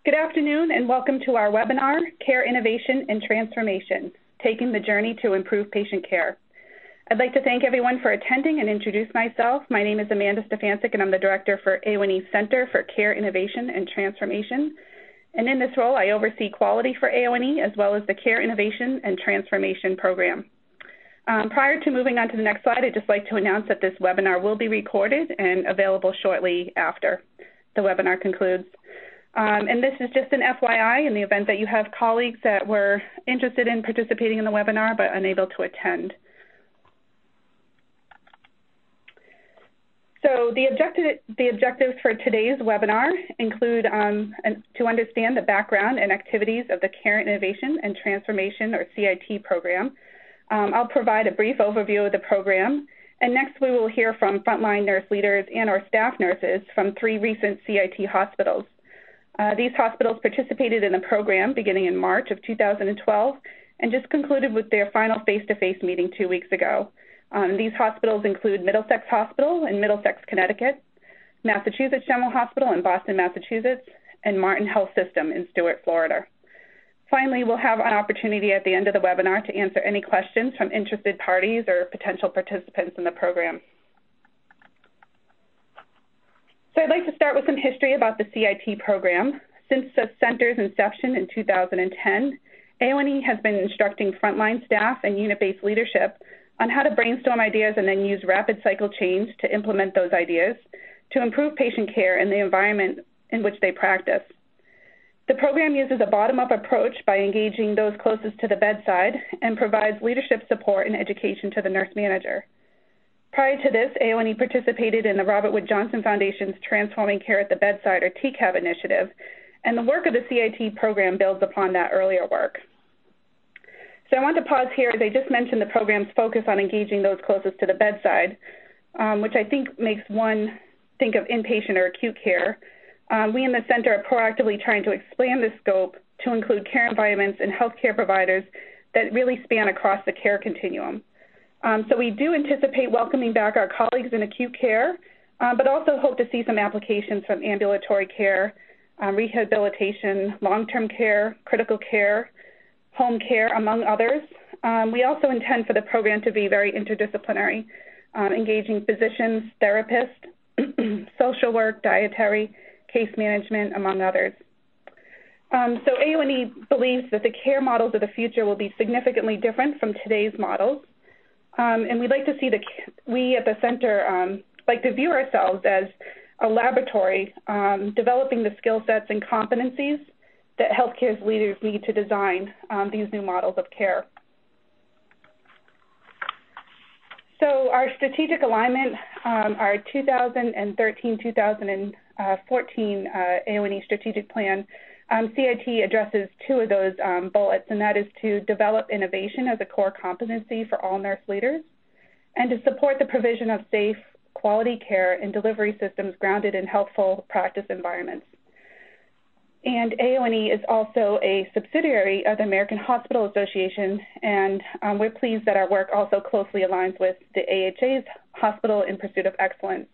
Good afternoon and welcome to our webinar, Care Innovation and Transformation, Taking the Journey to Improve Patient Care. I'd like to thank everyone for attending and introduce myself. My name is Amanda Stefancyk and I'm the Director for AONE Center for Care Innovation and Transformation. And in this role, I oversee quality for AONE as well as the Care Innovation and Transformation program. Prior to moving on to the next slide, I'd just like to announce that this webinar will be recorded and available shortly after the webinar concludes. And this is just an FYI in the event that you have colleagues that were interested in participating in the webinar but unable to attend. So the objectives for today's webinar include to understand the background and activities of the Care Innovation and Transformation, or CIT program. I'll provide a brief overview of the program, and next we will hear from frontline nurse leaders and or staff nurses from 3 recent CIT hospitals. These hospitals participated in the program beginning in March of 2012 and just concluded with their final face-to-face meeting 2 weeks ago. These hospitals include Middlesex Hospital in Middlesex, Connecticut, Massachusetts General Hospital in Boston, Massachusetts, and Martin Health System in Stuart, Florida. Finally, we'll have an opportunity at the end of the webinar to answer any questions from interested parties or potential participants in the program. So I'd like to start with some history about the CIT program. Since the center's inception in 2010, AONE has been instructing frontline staff and unit-based leadership on how to brainstorm ideas and then use rapid cycle change to implement those ideas to improve patient care in the environment in which they practice. The program uses a bottom-up approach by engaging those closest to the bedside and provides leadership support and education to the nurse manager. Prior to this, AONE participated in the Robert Wood Johnson Foundation's Transforming Care at the Bedside, or TCAB initiative, and the work of the CIT program builds upon that earlier work. So I want to pause here as I just mentioned the program's focus on engaging those closest to the bedside, which I think makes one think of inpatient or acute care. We in the center are proactively trying to expand this scope to include care environments and healthcare providers that really span across the care continuum. So we do anticipate welcoming back our colleagues in acute care, but also hope to see some applications from ambulatory care, rehabilitation, long-term care, critical care, home care, among others. We also intend for the program to be very interdisciplinary, engaging physicians, therapists, social work, dietary, case management, among others. So AONE believes that the care models of the future will be significantly different from today's models. And we'd like to see we at the center like to view ourselves as a laboratory developing the skill sets and competencies that healthcare leaders need to design these new models of care. So our strategic alignment, our 2013-2014 AONE strategic plan, CIT addresses 2 of those bullets, and that is to develop innovation as a core competency for all nurse leaders and to support the provision of safe, quality care and delivery systems grounded in healthful practice environments. And AONE is also a subsidiary of the American Hospital Association, and we're pleased that our work also closely aligns with the AHA's Hospital in Pursuit of Excellence,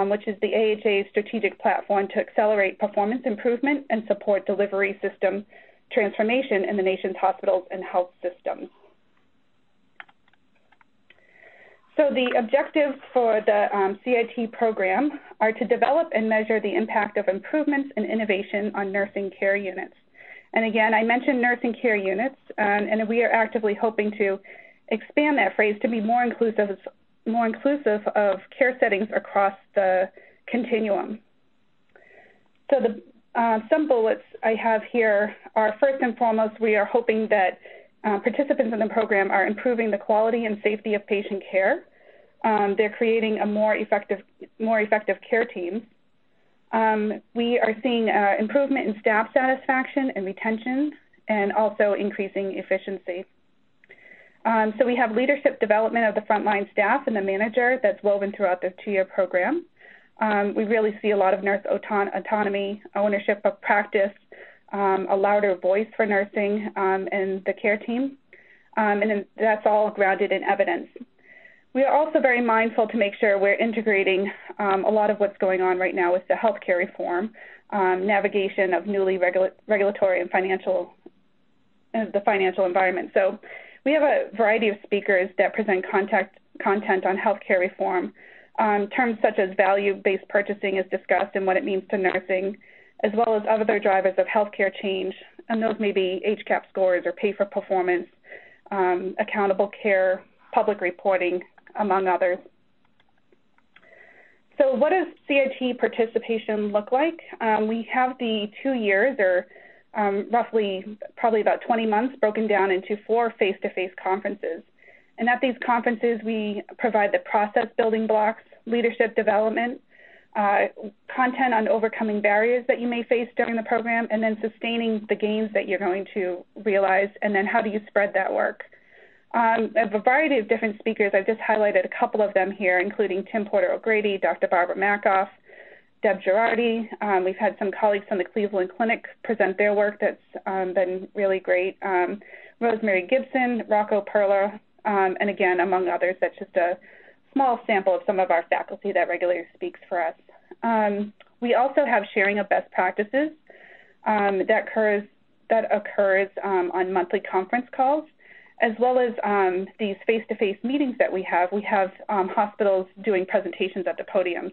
which is the AHA's strategic platform to accelerate performance improvement and support delivery system transformation in the nation's hospitals and health systems. So the objectives for the CIT program are to develop and measure the impact of improvements and innovation on nursing care units. And again, I mentioned nursing care units, and we are actively hoping to expand that phrase to be more inclusive of care settings across the continuum. So some bullets I have here are, first and foremost, we are hoping that participants in the program are improving the quality and safety of patient care. They're creating a more effective care teams. We are seeing improvement in staff satisfaction and retention, and also increasing efficiency. So we have leadership development of the frontline staff and the manager that's woven throughout the 2-year program. We really see a lot of nurse autonomy, ownership of practice, a louder voice for nursing and the care team, and that's all grounded in evidence. We are also very mindful to make sure we're integrating a lot of what's going on right now with the healthcare reform, navigation of newly regulatory and the financial environment. So we have a variety of speakers that present content on healthcare reform. Terms such as value-based purchasing is discussed and what it means to nursing, as well as other drivers of healthcare change, and those may be HCAP scores or pay for performance, accountable care, public reporting, among others. So what does CIT participation look like? We have the 2 years, or roughly probably about 20 months, broken down into 4 face-to-face conferences. And at these conferences, we provide the process building blocks, leadership development, content on overcoming barriers that you may face during the program, and then sustaining the gains that you're going to realize, and then how do you spread that work. A variety of different speakers. I've just highlighted a couple of them here, including Tim Porter O'Grady, Dr. Barbara Makoff, Deb Girardi. We've had some colleagues from the Cleveland Clinic present their work that's been really great. Rosemary Gibson, Rocco Perla, and again, among others. That's just a small sample of some of our faculty that regularly speaks for us. We also have sharing of best practices that occurs on monthly conference calls, as well as these face-to-face meetings that we have. We have hospitals doing presentations at the podiums,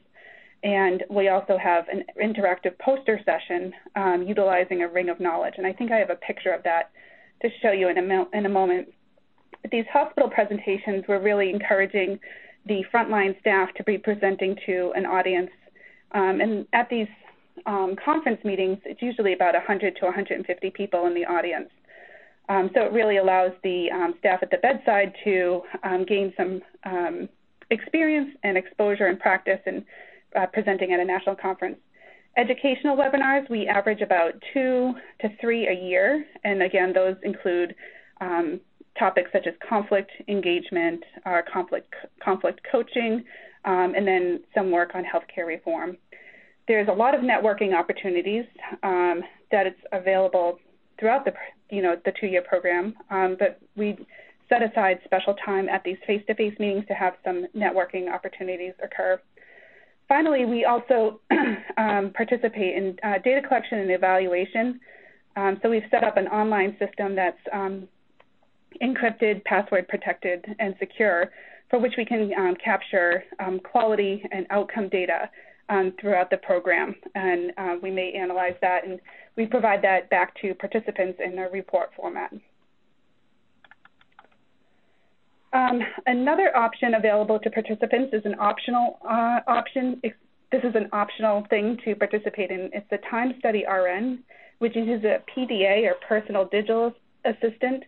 and we also have an interactive poster session utilizing a ring of knowledge. And I think I have a picture of that to show you in a moment. These hospital presentations, we're really encouraging the frontline staff to be presenting to an audience. And at these conference meetings, it's usually about 100 to 150 people in the audience. So it really allows the staff at the bedside to gain some experience and exposure and practice in presenting at a national conference. Educational webinars, we average about 2 to 3 a year. And again, those include topics such as conflict engagement, conflict coaching, and then some work on healthcare reform. There's a lot of networking opportunities that it's available throughout the 2-year program, but we set aside special time at these face-to-face meetings to have some networking opportunities occur. Finally, we also participate in data collection and evaluation. So we've set up an online system that's encrypted, password protected, and secure, for which we can capture quality and outcome data throughout the program. And we may analyze that, and we provide that back to participants in a report format. Another option available to participants is an optional option. This is an optional thing to participate in. It's the Time Study RN, which uses a PDA, or personal digital assistant,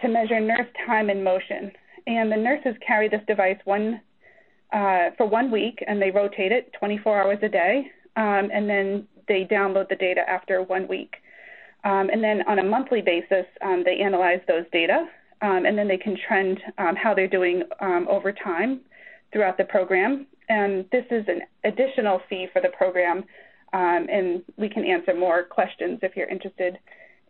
to measure nurse time and motion. And the nurses carry this device for 1 week, and they rotate it 24 hours a day, and then they download the data after 1 week. And then on a monthly basis, they analyze those data, and then they can trend how they're doing over time throughout the program. And this is an additional fee for the program, and we can answer more questions if you're interested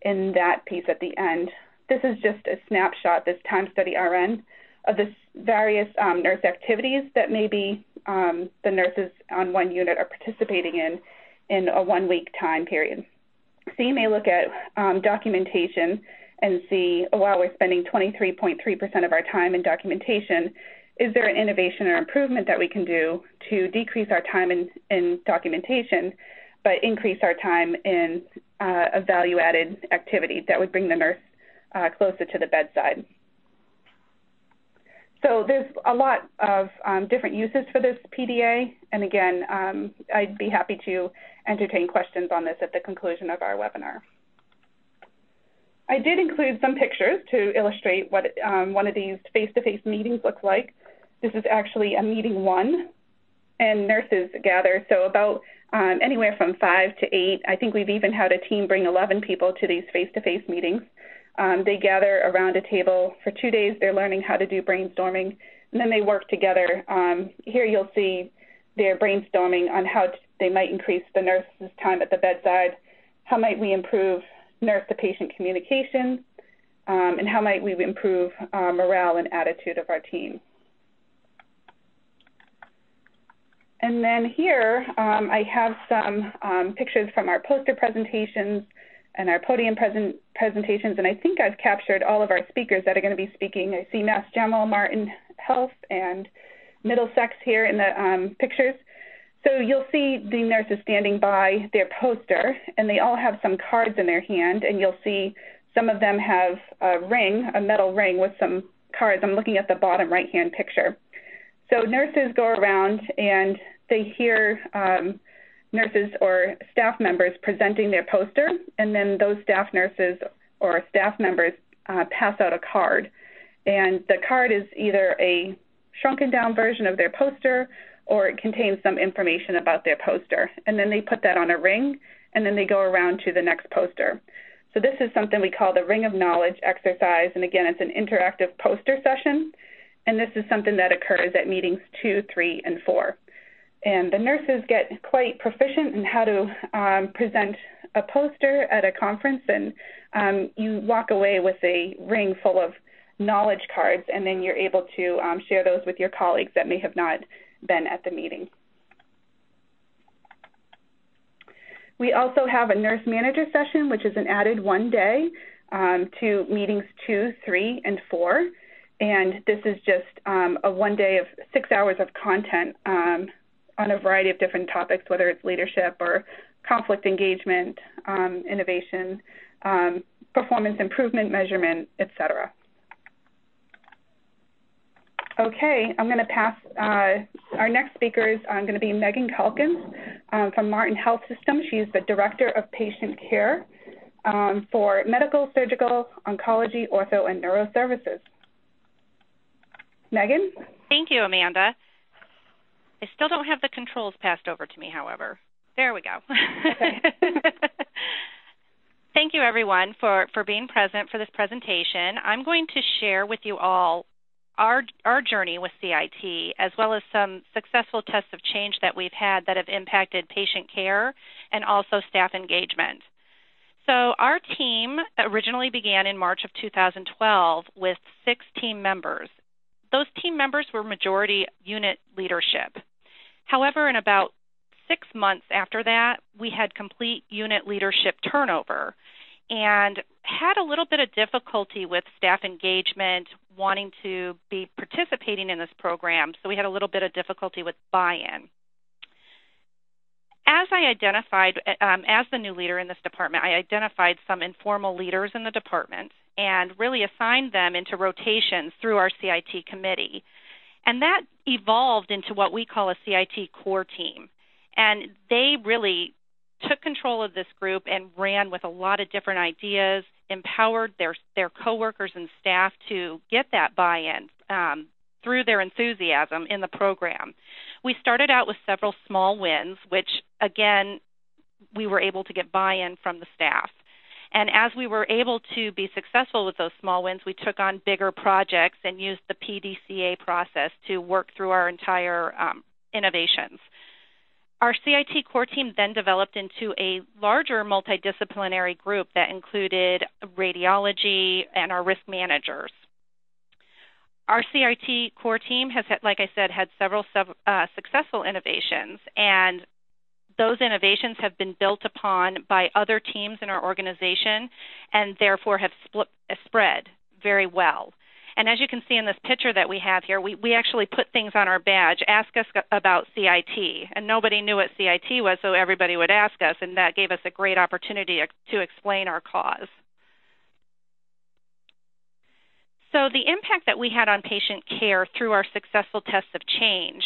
in that piece at the end. This is just a snapshot, this Time Study RN, of the various nurse activities that maybe the nurses on one unit are participating in a 1 week time period. So you may look at documentation and see, oh, wow, we're spending 23.3% of our time in documentation. Is there an innovation or improvement that we can do to decrease our time in documentation, but increase our time in a value-added activity that would bring the nurse closer to the bedside? So there's a lot of different uses for this PDA, and again, I'd be happy to entertain questions on this at the conclusion of our webinar. I did include some pictures to illustrate what one of these face-to-face meetings looks like. This is actually a meeting 1, and nurses gather, so about anywhere from 5 to 8. I think we've even had a team bring 11 people to these face-to-face meetings. They gather around a table for 2 days. They're learning how to do brainstorming, and then they work together. Here you'll see they're brainstorming on how they might increase the nurse's time at the bedside, how might we improve nurse-to-patient communication, and how might we improve morale and attitude of our team. And then here, I have some pictures from our poster presentations and our podium presentations, and I think I've captured all of our speakers that are going to be speaking. I see Mass General, Martin Health, and Middlesex here in the pictures. So you'll see the nurses standing by their poster, and they all have some cards in their hand, and you'll see some of them have a ring, a metal ring with some cards. I'm looking at the bottom right-hand picture. So nurses go around and they hear nurses or staff members presenting their poster, and then those staff nurses or staff members pass out a card. And the card is either a shrunken down version of their poster, or it contains some information about their poster. And then they put that on a ring, and then they go around to the next poster. So this is something we call the Ring of Knowledge exercise, and again, it's an interactive poster session, and this is something that occurs at meetings 2, 3, and 4. And the nurses get quite proficient in how to present a poster at a conference, and you walk away with a ring full of knowledge cards, and then you're able to share those with your colleagues that may have not been at the meeting. We also have a nurse manager session, which is an added one day to meetings 2, 3, and 4. And this is just a one day of 6 hours of content on a variety of different topics, whether it's leadership or conflict engagement, innovation, performance improvement measurement, et cetera. Okay, I'm going to pass, our next speaker is going to be Megan Calkins from Martin Health System. She's the Director of Patient Care for Medical, Surgical, Oncology, Ortho, and Neuro Services. Megan? Thank you, Amanda. I still don't have the controls passed over to me, however. There we go. Okay. Thank you, everyone, for being present for this presentation. I'm going to share with you all our journey with CIT, as well as some successful tests of change that we've had that have impacted patient care and also staff engagement. So our team originally began in March of 2012 with 6 team members. Those team members were majority unit leadership. However, in about 6 months after that, we had complete unit leadership turnover and had a little bit of difficulty with staff engagement, wanting to be participating in this program, so we had a little bit of difficulty with buy-in. As I identified, as the new leader in this department, I identified some informal leaders in the department and really assigned them into rotations through our CIT committee. And that evolved into what we call a CIT core team. And they really took control of this group and ran with a lot of different ideas, empowered their coworkers and staff to get that buy-in through their enthusiasm in the program. We started out with several small wins, which, again, we were able to get buy-in from the staff. And as we were able to be successful with those small wins, we took on bigger projects and used the PDCA process to work through our entire innovations. Our CIT core team then developed into a larger multidisciplinary group that included radiology and our risk managers. Our CIT core team has, like I said, had several successful innovations, and those innovations have been built upon by other teams in our organization and therefore have spread very well. And as you can see in this picture that we have here, we actually put things on our badge, ask us about CIT, and nobody knew what CIT was, so everybody would ask us, and that gave us a great opportunity to explain our cause. So the impact that we had on patient care through our successful tests of change,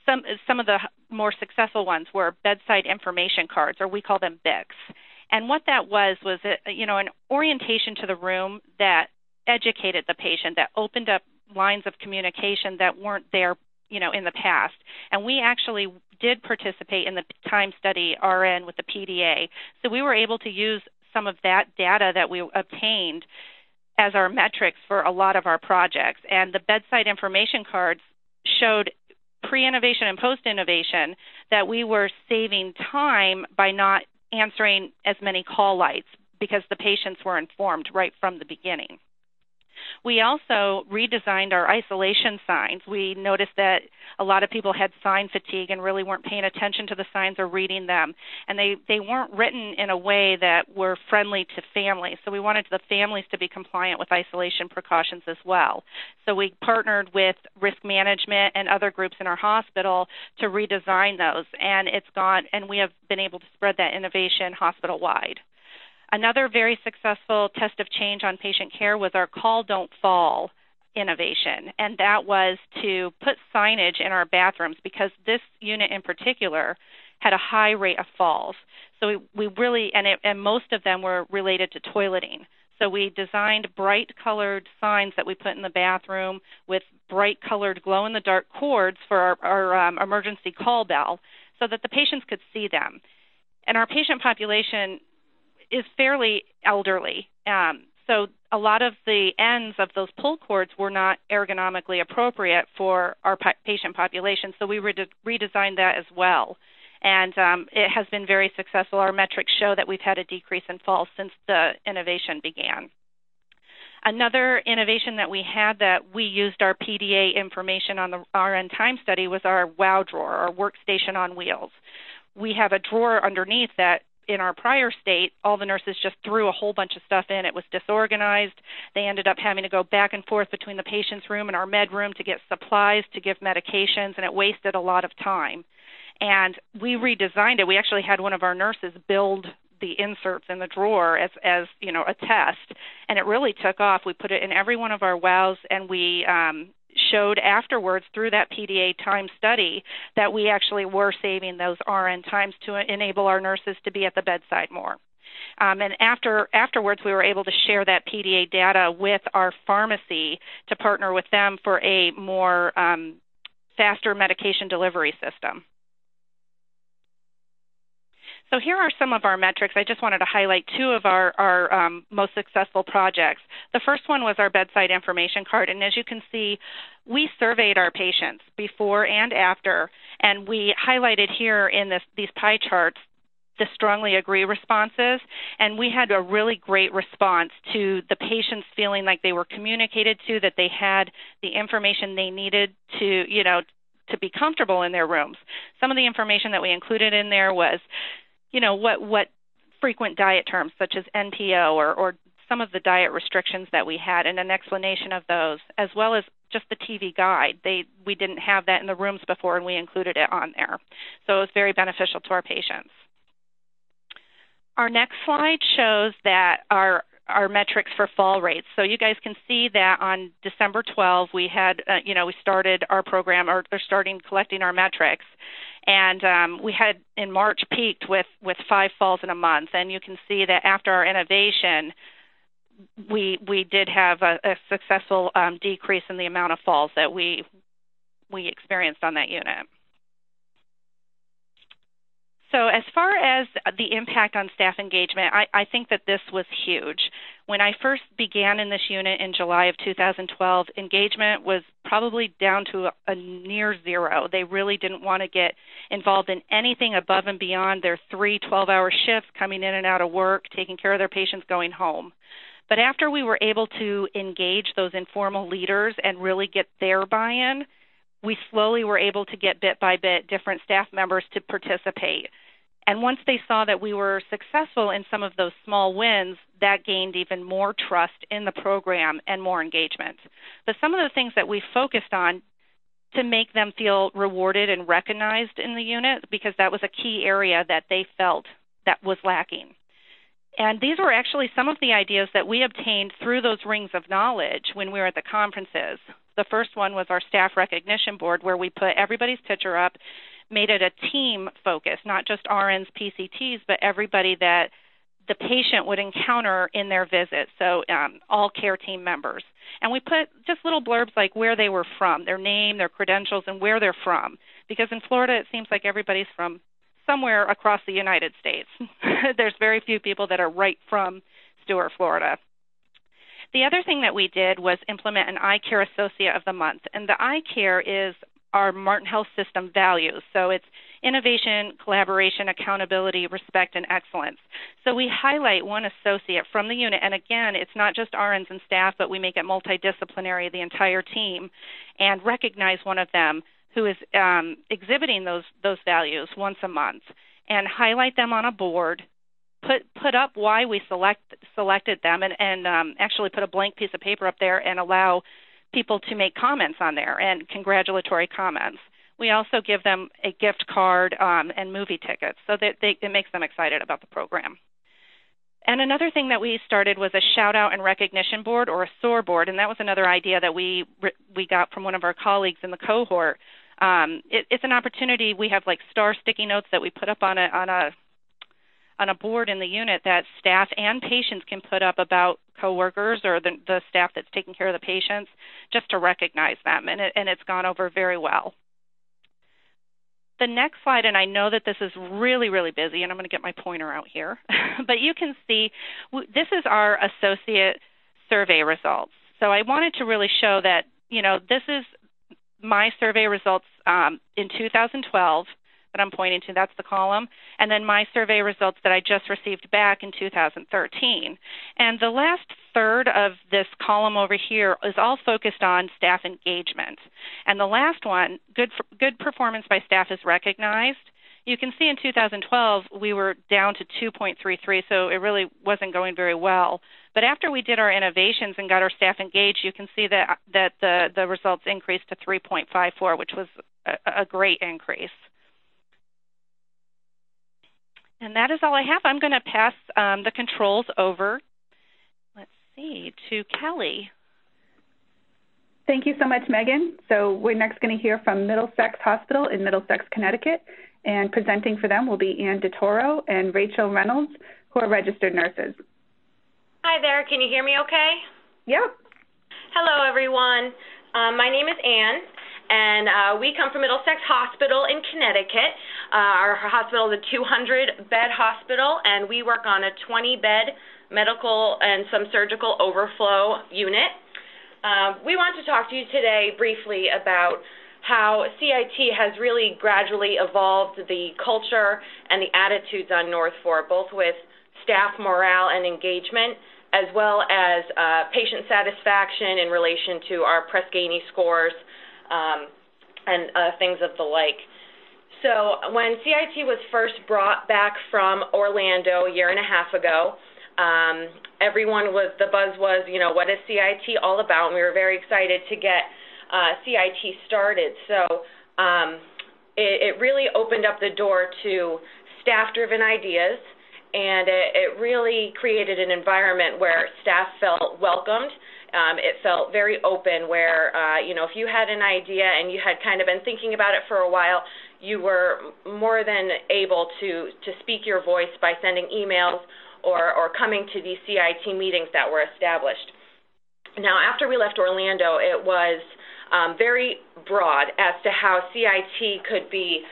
some of the more successful ones were bedside information cards, or we call them BICs. And what that was an orientation to the room that educated the patient, that opened up lines of communication that weren't there, in the past. And we actually did participate in the time study RN with the PDA. So we were able to use some of that data that we obtained as our metrics for a lot of our projects. And the bedside information cards showed pre-innovation and post-innovation that we were saving time by not answering as many call lights because the patients were informed right from the beginning. We also redesigned our isolation signs. We noticed that a lot of people had sign fatigue and really weren't paying attention to the signs or reading them, and they weren't written in a way that were friendly to families. So we wanted the families to be compliant with isolation precautions as well. So we partnered with risk management and other groups in our hospital to redesign those, and we have been able to spread that innovation hospital-wide. Another very successful test of change on patient care was our Call Don't Fall innovation, and that was to put signage in our bathrooms because this unit in particular had a high rate of falls. So we really, and most of them were related to toileting. So we designed bright-colored signs that we put in the bathroom with bright-colored glow-in-the-dark cords for our emergency call bell so that the patients could see them. And our patient population is fairly elderly. So a lot of the ends of those pull cords were not ergonomically appropriate for our patient population, so we redesigned that as well. And it has been very successful. Our metrics show that we've had a decrease in falls since the innovation began. Another innovation that we had that we used our PDA information on the RN time study was our WOW drawer, our workstation on wheels. We have a drawer underneath that in our prior state, all the nurses just threw a whole bunch of stuff in. It was disorganized. They ended up having to go back and forth between the patient's room and our med room to get supplies, to give medications, and it wasted a lot of time. And we redesigned it. We actually had one of our nurses build the inserts in the drawer as you know, a test, and it really took off. We put it in every one of our WOWs, and we showed afterwards through that PDA time study that we actually were saving those RN times to enable our nurses to be at the bedside more. And afterwards, we were able to share that PDA data with our pharmacy to partner with them for a more faster medication delivery system. So here are some of our metrics. I just wanted to highlight two of our most successful projects. The first one was our bedside information card, and as you can see, we surveyed our patients before and after, and we highlighted here in these pie charts the strongly agree responses, and we had a really great response to the patients feeling like they were communicated to, that they had the information they needed to be comfortable in their rooms. Some of the information that we included in there was what frequent diet terms such as NPO or some of the diet restrictions that we had and an explanation of those, as well as just the TV guide. We didn't have that in the rooms before, and we included it on there. So it was very beneficial to our patients. Our next slide shows that our metrics for fall rates. So you guys can see that on December 12, we had, we started our program or starting collecting our metrics. And we had in March peaked with 5 falls in a month. And you can see that after our innovation, we did have a successful decrease in the amount of falls that we experienced on that unit. So as far as the impact on staff engagement, I think that this was huge. When I first began in this unit in July of 2012, engagement was probably down to a near zero. They really didn't want to get involved in anything above and beyond their 3 12-hour shifts, coming in and out of work, taking care of their patients, going home. But after we were able to engage those informal leaders and really get their buy-in, we slowly were able to get bit by bit different staff members to participate. And once they saw that we were successful in some of those small wins, that gained even more trust in the program and more engagement. But some of the things that we focused on to make them feel rewarded and recognized in the unit, because that was a key area that they felt that was lacking. And these were actually some of the ideas that we obtained through those rings of knowledge when we were at the conferences. The first one was our staff recognition board, where we put everybody's picture up, made it a team focus, not just RNs, PCTs, but everybody that the patient would encounter in their visit, so all care team members. And we put just little blurbs like where they were from, their name, their credentials, and where they're from. Because in Florida, it seems like everybody's from somewhere across the United States. There's very few people that are right from Stuart, Florida. The other thing that we did was implement an Eye Care Associate of the Month. And the Eye Care is our Martin Health System values. So it's innovation, collaboration, accountability, respect, and excellence. So we highlight one associate from the unit, and again, it's not just RNs and staff, but we make it multidisciplinary, the entire team, and recognize one of them who is exhibiting those values once a month, and highlight them on a board, put up why we selected them, and actually put a blank piece of paper up there and allow people to make comments on there and congratulatory comments. We also give them a gift card and movie tickets so that it makes them excited about the program. And another thing that we started was a shout-out and recognition board, or a SOAR board, and that was another idea that we got from one of our colleagues in the cohort. It's an opportunity. We have like star sticky notes that we put up on a board in the unit that staff and patients can put up about coworkers or the staff that's taking care of the patients, just to recognize them, and it's gone over very well. The next slide, and I know that this is really, really busy, and I'm going to get my pointer out here, but you can see this is our associate survey results. So I wanted to really show that, this is my survey results in 2012 that I'm pointing to. That's the column. And then my survey results that I just received back in 2013. And the last third of this column over here is all focused on staff engagement. And the last one, good performance by staff, is recognized. You can see in 2012 we were down to 2.33, so it really wasn't going very well. But after we did our innovations and got our staff engaged, you can see that the results increased to 3.54, which was a great increase. And that is all I have. I'm going to pass the controls over, to Kelly. Thank you so much, Megan. So we're next going to hear from Middlesex Hospital in Middlesex, Connecticut. And presenting for them will be Ann DeToro and Rachel Reynolds, who are registered nurses. Hi there. Can you hear me okay? Yep. Hello, everyone. My name is Ann, and we come from Middlesex Hospital in Connecticut. Our hospital is a 200-bed hospital, and we work on a 20-bed medical and some surgical overflow unit. We want to talk to you today briefly about how CIT has really gradually evolved the culture and the attitudes on North Fork, both with staff morale and engagement, as well as patient satisfaction in relation to our Press-Ganey scores and things of the like. So when CIT was first brought back from Orlando a year and a half ago, the buzz was, what is CIT all about? And we were very excited to get CIT started. So it really opened up the door to staff-driven ideas, and it really created an environment where staff felt welcomed. It felt very open where, if you had an idea and you had kind of been thinking about it for a while, you were more than able to speak your voice by sending emails or coming to these CIT meetings that were established. Now, after we left Orlando, it was very broad as to how CIT could be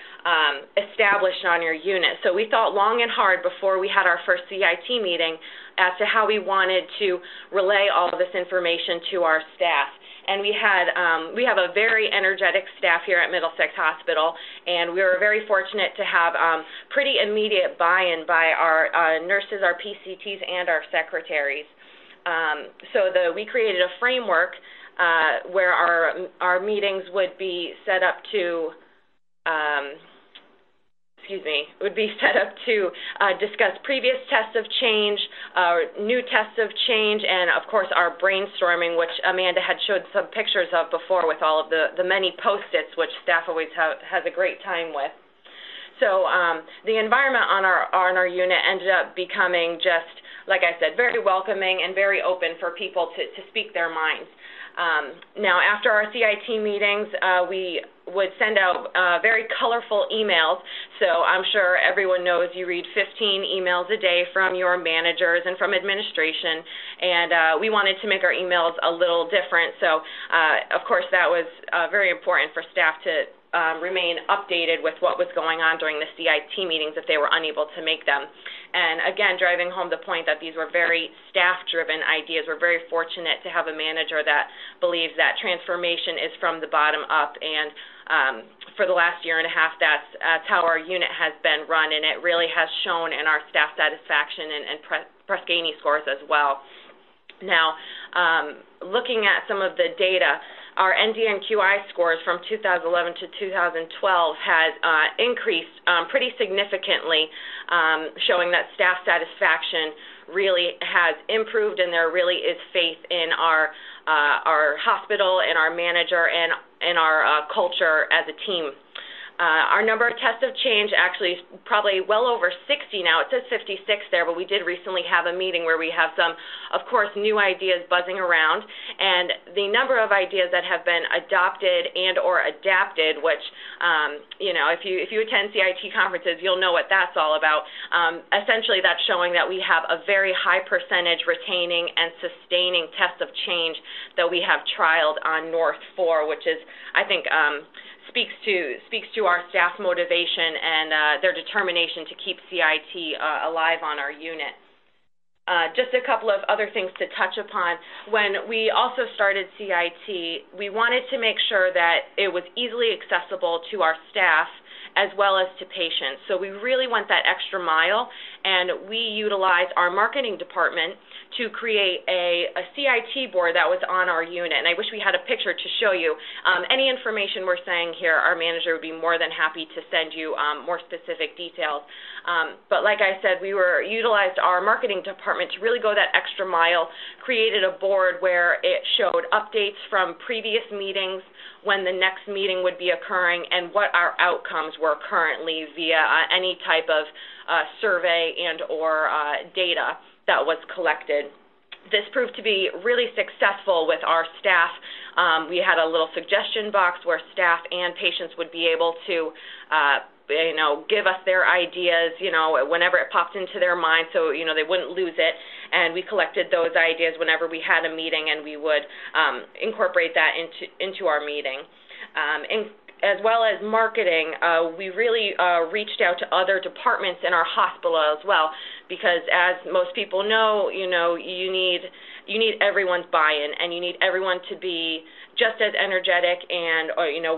established on your unit. So we thought long and hard before we had our first CIT meeting as to how we wanted to relay all of this information to our staff. And we have a very energetic staff here at Middlesex Hospital, and we were very fortunate to have pretty immediate buy-in by our nurses, our PCTs, and our secretaries. We created a framework where our meetings would be set up to discuss previous tests of change, new tests of change, and of course our brainstorming, which Amanda had showed some pictures of before with all of the many Post-its, which staff always has a great time with. So the environment on our unit ended up becoming just, like I said, very welcoming and very open for people to speak their minds. Now, after our CIT meetings, we would send out very colorful emails. So I'm sure everyone knows you read 15 emails a day from your managers and from administration, and we wanted to make our emails a little different. So, of course, that was very important for staff to remain updated with what was going on during the CIT meetings if they were unable to make them. And again, driving home the point that these were very staff-driven ideas. We're very fortunate to have a manager that believes that transformation is from the bottom up, and for the last year and a half, that's how our unit has been run, and it really has shown in our staff satisfaction and Press-Ganey scores as well. Now, looking at some of the data, our NDNQI scores from 2011 to 2012 has increased pretty significantly, showing that staff satisfaction really has improved, and there really is faith in our hospital and our manager and our culture as a team. Our number of tests of change actually is probably well over 60 now. It says 56 there, but we did recently have a meeting where we have some, of course, new ideas buzzing around, and the number of ideas that have been adopted and or adapted, which, if you attend CIT conferences, you'll know what that's all about. Essentially, that's showing that we have a very high percentage retaining and sustaining tests of change that we have trialed on North 4, which is, I think, speaks to our staff motivation and their determination to keep CIT alive on our unit. Just a couple of other things to touch upon. When we also started CIT, we wanted to make sure that it was easily accessible to our staff as well as to patients. So we really went that extra mile, and we utilized our marketing department to create a CIT board that was on our unit. And I wish we had a picture to show you. Any information we're saying here, our manager would be more than happy to send you more specific details. But like I said, we utilized our marketing department to really go that extra mile, created a board where it showed updates from previous meetings, when the next meeting would be occurring, and what our outcomes were currently via any type of survey and or data that was collected. This proved to be really successful with our staff. We had a little suggestion box where staff and patients would be able to give us their ideas, whenever it popped into their mind, so, they wouldn't lose it. And we collected those ideas whenever we had a meeting, and we would incorporate that into our meeting. As well as marketing, we really reached out to other departments in our hospital as well, because as most people know, you need everyone's buy-in, and you need everyone to be just as energetic and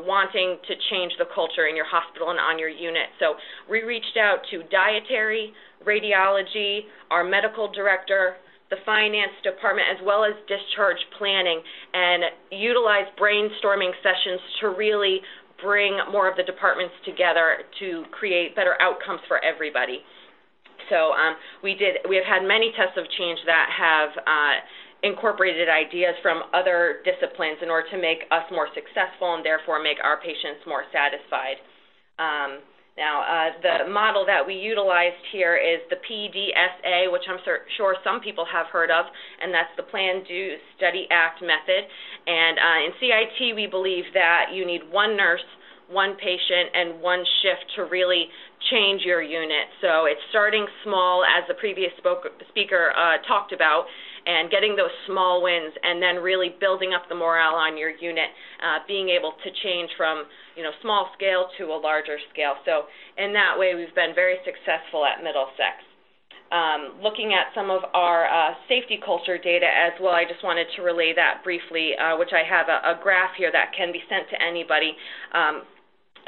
wanting to change the culture in your hospital and on your unit. So we reached out to dietary, radiology, our medical director, the finance department, as well as discharge planning, and utilized brainstorming sessions to really bring more of the departments together to create better outcomes for everybody. So we have had many tests of change that have incorporated ideas from other disciplines in order to make us more successful and therefore make our patients more satisfied. Now, the model that we utilized here is the PDSA, which I'm sure some people have heard of, and that's the Plan, Do, Study, Act method. And in CIT, we believe that you need one nurse, one patient, and one shift to really change your unit. So it's starting small, as the previous speaker talked about, and getting those small wins, and then really building up the morale on your unit, being able to change from small scale to a larger scale. So in that way, we've been very successful at Middlesex. Looking at some of our safety culture data as well, I just wanted to relay that briefly, which I have a graph here that can be sent to anybody.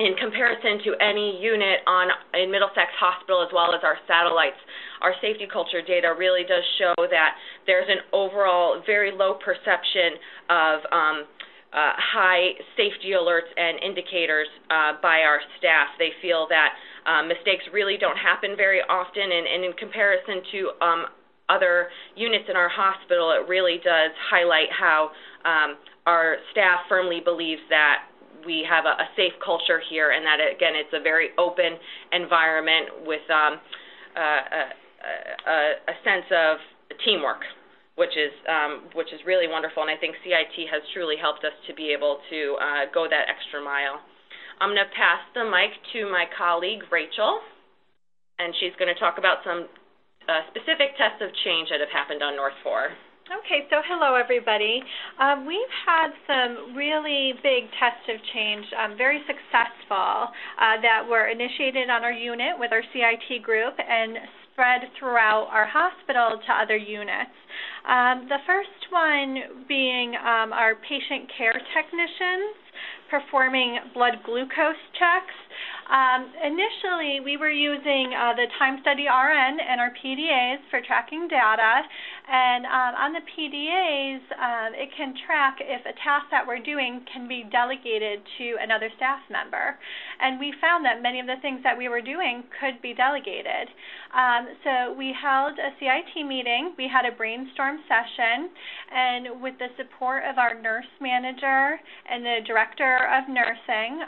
In comparison to any unit in Middlesex Hospital as well as our satellites, our safety culture data really does show that there's an overall very low perception of high safety alerts and indicators by our staff. They feel that mistakes really don't happen very often, and in comparison to other units in our hospital, it really does highlight how our staff firmly believes that we have a safe culture here, and that, again, it's a very open environment with a sense of teamwork, which is really wonderful, and I think CIT has truly helped us to be able to go that extra mile. I'm going to pass the mic to my colleague, Rachel, and she's going to talk about some specific tests of change that have happened on North 4. Okay, so hello everybody. We've had some really big tests of change, very successful, that were initiated on our unit with our CIT group and spread throughout our hospital to other units. The first one being our patient care technicians performing blood glucose checks. Initially, we were using the Time Study RN and our PDAs for tracking data, and on the PDAs, it can track if a task that we're doing can be delegated to another staff member, and we found that many of the things that we were doing could be delegated. So we held a CIT meeting, we had a brainstorm session, and with the support of our nurse manager and the director of nursing,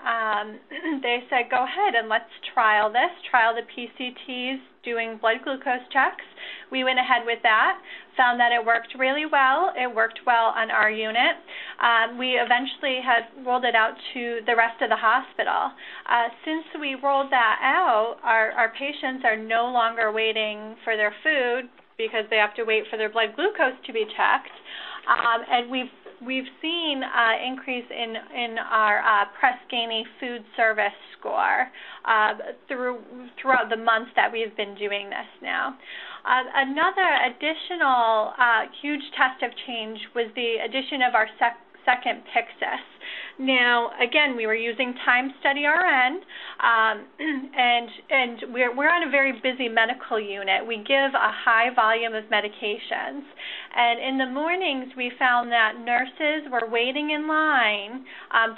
they said, go ahead and let's trial this, trial the PCTs doing blood glucose checks. We went ahead with that, found that it worked really well. It worked well on our unit. We eventually have rolled it out to the rest of the hospital. Since we rolled that out, our patients are no longer waiting for their food because they have to wait for their blood glucose to be checked. And we've seen increase in our Press-Ganey food service score throughout the months that we've been doing this now. Another additional huge test of change was the addition of our second Pyxis. Now, again, we were using Time Study RN, and we're on a very busy medical unit. We give a high volume of medications, and in the mornings we found that nurses were waiting in line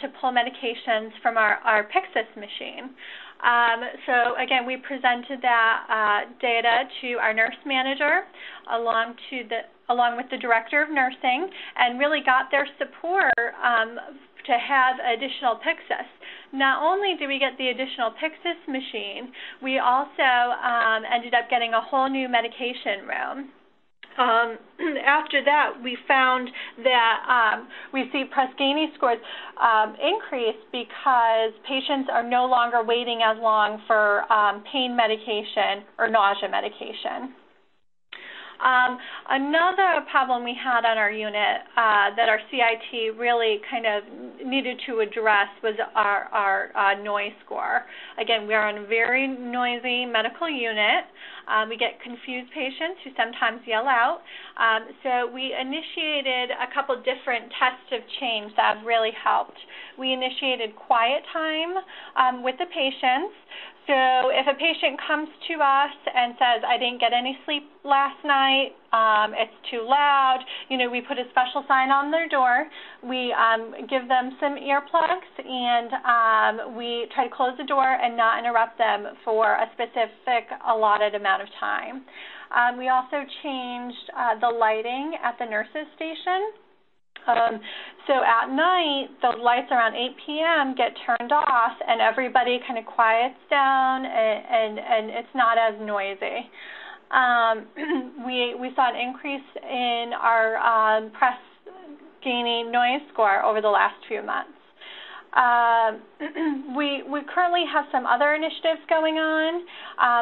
to pull medications from our Pyxis machine. So again, we presented that data to our nurse manager along with the director of nursing, and really got their support to have additional Pyxis. Not only did we get the additional Pyxis machine, we also ended up getting a whole new medication room. After that, we found that we see Press-Ganey scores increase because patients are no longer waiting as long for pain medication or nausea medication. Another problem we had on our unit that our CIT really kind of needed to address was our noise score. Again, we are on a very noisy medical unit. We get confused patients who sometimes yell out. So we initiated a couple different tests of change that have really helped. We initiated quiet time with the patients. So if a patient comes to us and says, I didn't get any sleep last night, it's too loud, we put a special sign on their door. We give them some earplugs, and we try to close the door and not interrupt them for a specific allotted amount of time. We also changed the lighting at the nurses' station. So at night, the lights around 8 p.m. get turned off, and everybody kind of quiets down, and it's not as noisy. We saw an increase in our Press-Ganey noise score over the last few months. We currently have some other initiatives going on.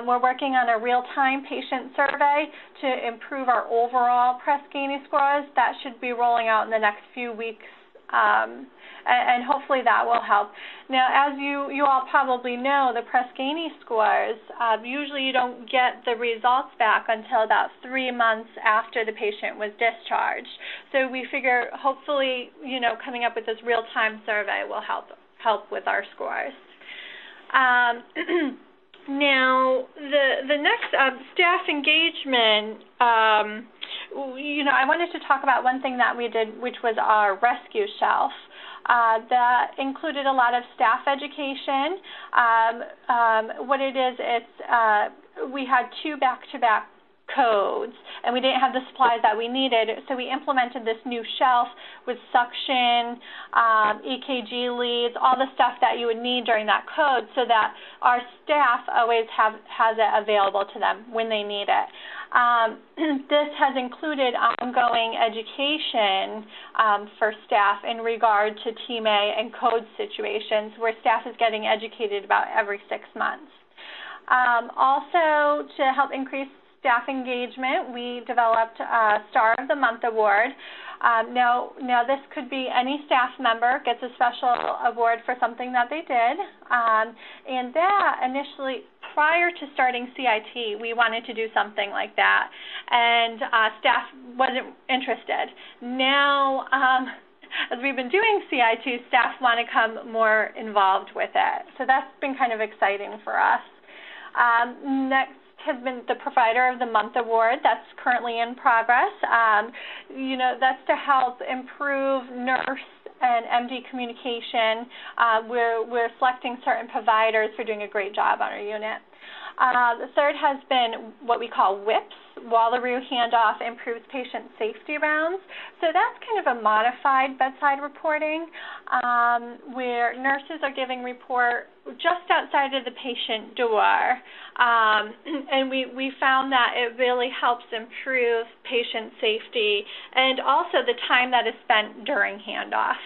We're working on a real-time patient survey to improve our overall Press-Ganey scores. That should be rolling out in the next few weeks, and hopefully that will help. Now, as you all probably know, the Press-Ganey scores, usually you don't get the results back until about 3 months after the patient was discharged. So we figure hopefully, coming up with this real-time survey will help with our scores. Now, the next staff engagement, I wanted to talk about one thing that we did, which was our rescue shelf. That included a lot of staff education. What it is, we had 2 back-to-back codes, and we didn't have the supplies that we needed, so we implemented this new shelf with suction, EKG leads, all the stuff that you would need during that code, so that our staff always has it available to them when they need it. This has included ongoing education for staff in regard to Team A and code situations, where staff is getting educated about every 6 months. Also, to help increase staff engagement, we developed a Star of the Month award. Now this could be any staff member gets a special award for something that they did, and that initially prior to starting CIT, we wanted to do something like that, and staff wasn't interested. Now, as we've been doing CIT, staff want to come more involved with it. So that's been kind of exciting for us. Next has been the Provider of the Month Award. That's currently in progress. That's to help improve nurse and MD communication. We're selecting certain providers for doing a great job on our unit. The third has been what we call WIPS, Wallaroo Handoff Improves Patient Safety Rounds. So that's kind of a modified bedside reporting where nurses are giving report just outside of the patient door. And we found that it really helps improve patient safety and also the time that is spent during handoff.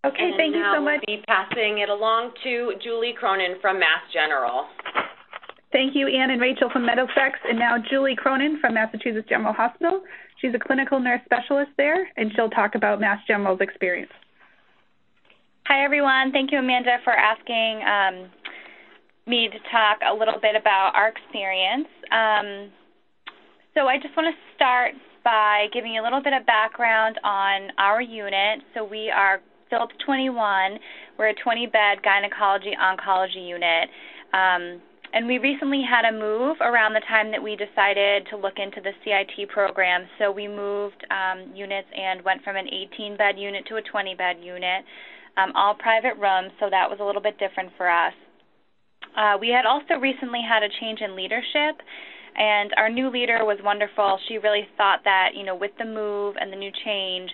Okay, thank you so much. We'll be passing it along to Julie Cronin from Mass General. Thank you, Ann and Rachel from Middlesex, and now Julie Cronin from Massachusetts General Hospital. She's a clinical nurse specialist there, and she'll talk about Mass General's experience. Hi, everyone. Thank you, Amanda, for asking me to talk a little bit about our experience. So I just want to start by giving you a little bit of background on our unit. So we are Phillips 21. We're a 20-bed gynecology-oncology unit. And we recently had a move around the time that we decided to look into the CIT program. So we moved units and went from an 18-bed unit to a 20-bed unit, all private rooms, so that was a little bit different for us. We had also recently had a change in leadership, and our new leader was wonderful. She really thought that, with the move and the new change,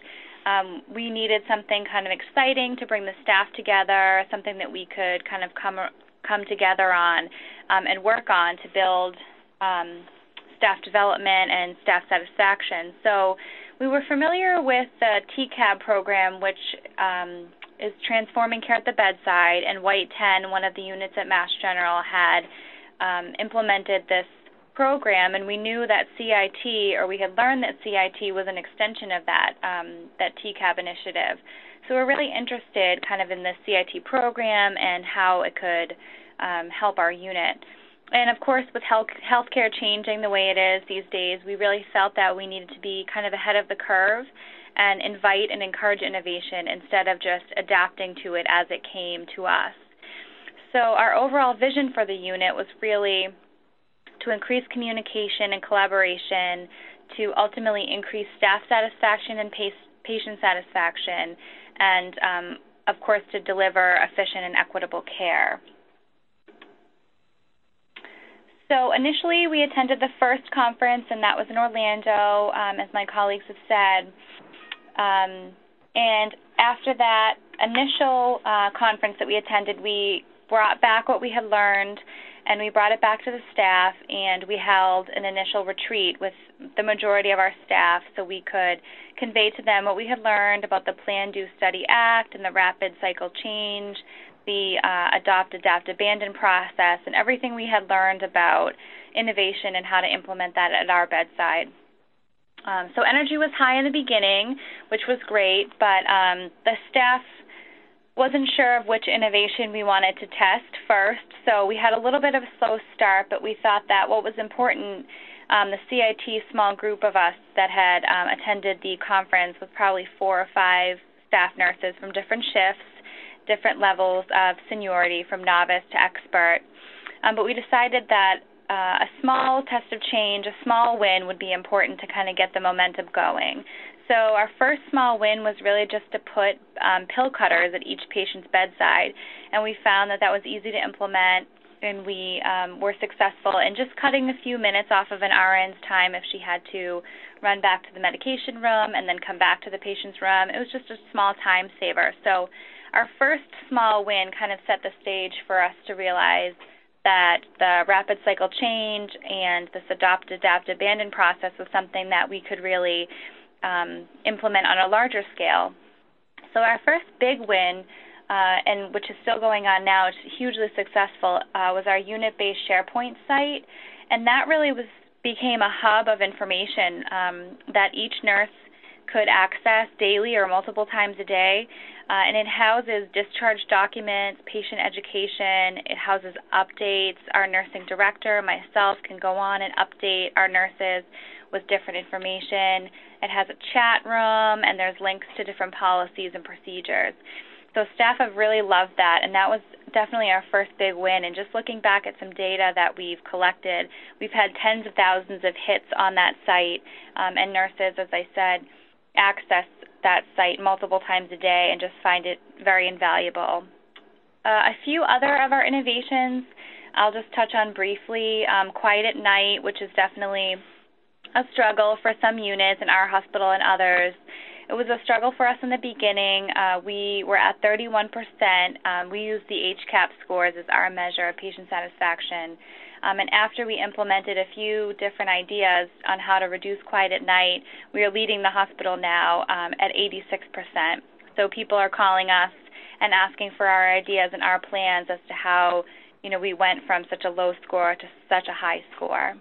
we needed something kind of exciting to bring the staff together, something that we could kind of come together on and work on to build staff development and staff satisfaction. So we were familiar with the TCAB program, which is Transforming Care at the Bedside, and White 10, one of the units at Mass General, had implemented this program, and we knew that CIT, or we had learned that CIT was an extension of that TCAB initiative. So we're really interested kind of in this CIT program and how it could help our unit. And of course, with healthcare changing the way it is these days, we really felt that we needed to be kind of ahead of the curve and invite and encourage innovation instead of just adapting to it as it came to us. So our overall vision for the unit was really to increase communication and collaboration, to ultimately increase staff satisfaction and patient satisfaction, and, of course, to deliver efficient and equitable care. So initially we attended the first conference, and that was in Orlando, as my colleagues have said. And after that initial conference that we attended, we brought back what we had learned, and we brought it back to the staff, and we held an initial retreat with the majority of our staff so we could convey to them what we had learned about the Plan, Do, Study, Act and the rapid cycle change, the Adopt, Adapt, Abandon process, and everything we had learned about innovation and how to implement that at our bedside. So energy was high in the beginning, which was great, but the staff wasn't sure of which innovation we wanted to test first, so we had a little bit of a slow start, but we thought that what was important, the CIT small group of us that had attended the conference was probably 4 or 5 staff nurses from different shifts, different levels of seniority, from novice to expert. But we decided that a small test of change, a small win would be important to kind of get the momentum going. So our first small win was really just to put pill cutters at each patient's bedside, and we found that was easy to implement, and we were successful in just cutting a few minutes off of an RN's time if she had to run back to the medication room and then come back to the patient's room. It was just a small time saver. So our first small win kind of set the stage for us to realize that the rapid cycle change and this Adopt, Adapt, Abandon process was something that we could really implement on a larger scale. So our first big win, and which is still going on now, it's hugely successful, was our unit-based SharePoint site, and that really became a hub of information that each nurse could access daily or multiple times a day. and it houses discharge documents, patient education. It houses updates. Our nursing director, myself, can go on and update our nurses with different information. It has a chat room, and there's links to different policies and procedures. So staff have really loved that, and that was definitely our first big win. And just looking back at some data that we've collected, we've had tens of thousands of hits on that site, and nurses, as I said, access that site multiple times a day and just find it very invaluable. A few other of our innovations I'll just touch on briefly. Quiet at night, which is definitely a struggle for some units in our hospital and others. It was a struggle for us in the beginning. We were at 31%. We used the HCAP scores as our measure of patient satisfaction. And after we implemented a few different ideas on how to reduce quiet at night, we are leading the hospital now at 86%. So people are calling us and asking for our ideas and our plans as to how, we went from such a low score to such a high score.